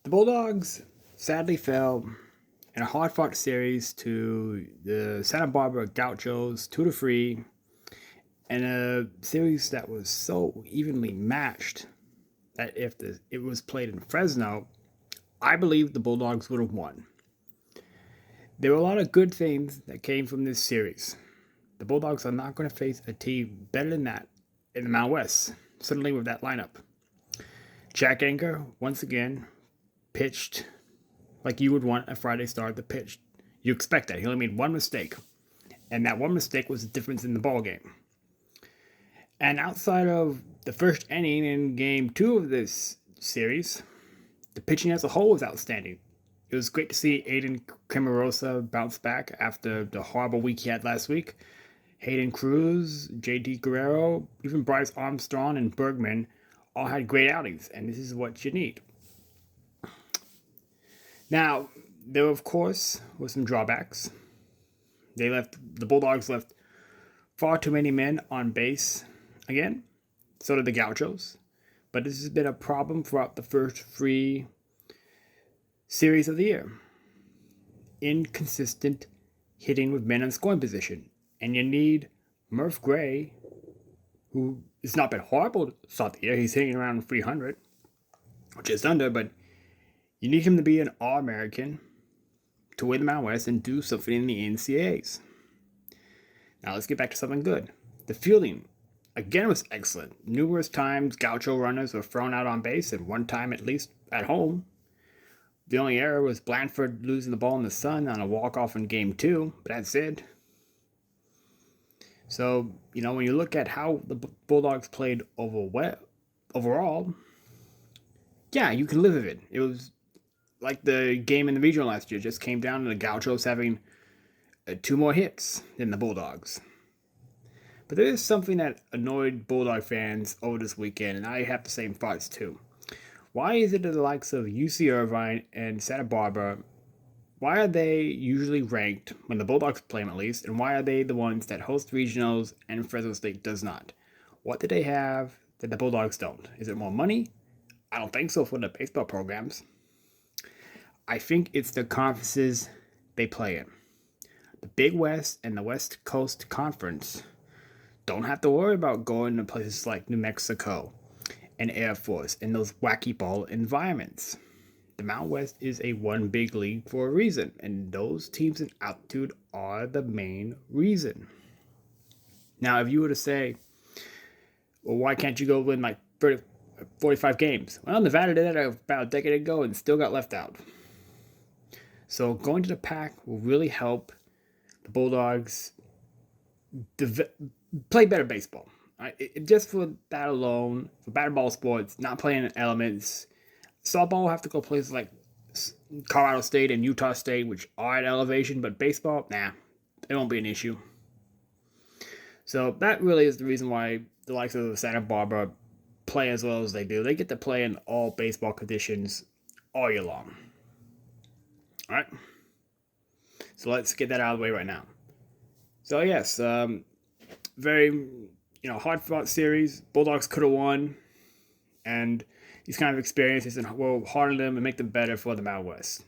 The Bulldogs sadly fell in a hard-fought series to the Santa Barbara Gauchos 2-3 in a series that was so evenly matched that if it was played in Fresno, I believe the Bulldogs would have won. There were a lot of good things that came from this series. The Bulldogs are not going to face a team better than that in the Mountain West, certainly with that lineup. Jack Anchor, once again, pitched like you would want a Friday start to pitch. You expect that. He only made one mistake, and that one mistake was the difference in the ball game. And outside of the first inning in game 2 of this series, the pitching as a whole was outstanding. It was great to see Aiden Cremarosa bounce back after the horrible week he had last week. Hayden Cruz, J.D. Guerrero, even Bryce Armstrong and Bergman all had great outings, and this is what you need. Now, there of course were some drawbacks. The Bulldogs left far too many men on base again. So did the Gauchos. But this has been a problem throughout the first 3 series of the year. Inconsistent hitting with men in scoring position. And you need Murph Gray, who has not been horrible to start the year. He's hitting around 300, which is under, but you need him to be an All-American to win the Mountain West and do something in the NCAAs. Now let's get back to something good. The fielding, again, was excellent. Numerous times Gaucho runners were thrown out on base, and one time at least at home. The only error was Blanford losing the ball in the sun on a walk-off in game 2, but that's it. So, when you look at how the Bulldogs played overall, yeah, you can live with it. It was like the game in the regional last year, just came down to the Gauchos having 2 more hits than the Bulldogs. But there is something that annoyed Bulldog fans over this weekend, and I have the same thoughts too. Why is it that the likes of UC Irvine and Santa Barbara, why are they usually ranked, when the Bulldogs play them at least, and why are they the ones that host regionals and Fresno State does not? What do they have that the Bulldogs don't? Is it more money? I don't think so for the baseball programs. I think it's the conferences they play in. The Big West and the West Coast Conference don't have to worry about going to places like New Mexico and Air Force and those wacky ball environments. The Mountain West is a one big league for a reason, and those teams in altitude are the main reason. Now, if you were to say, well, why can't you go win like 45 games? Well, Nevada did that about a decade ago and still got left out. So going to the Pac will really help the Bulldogs play better baseball. Right? Just for that alone, for batted ball sports, not playing in elements, softball will have to go places like Colorado State and Utah State, which are at elevation, but baseball, it won't be an issue. So that really is the reason why the likes of Santa Barbara play as well as they do. They get to play in all baseball conditions all year long. All right. So let's get that out of the way right now. So yes, very hard-fought series. Bulldogs could have won, and these kind of experiences will harden them and make them better for the Mountain West.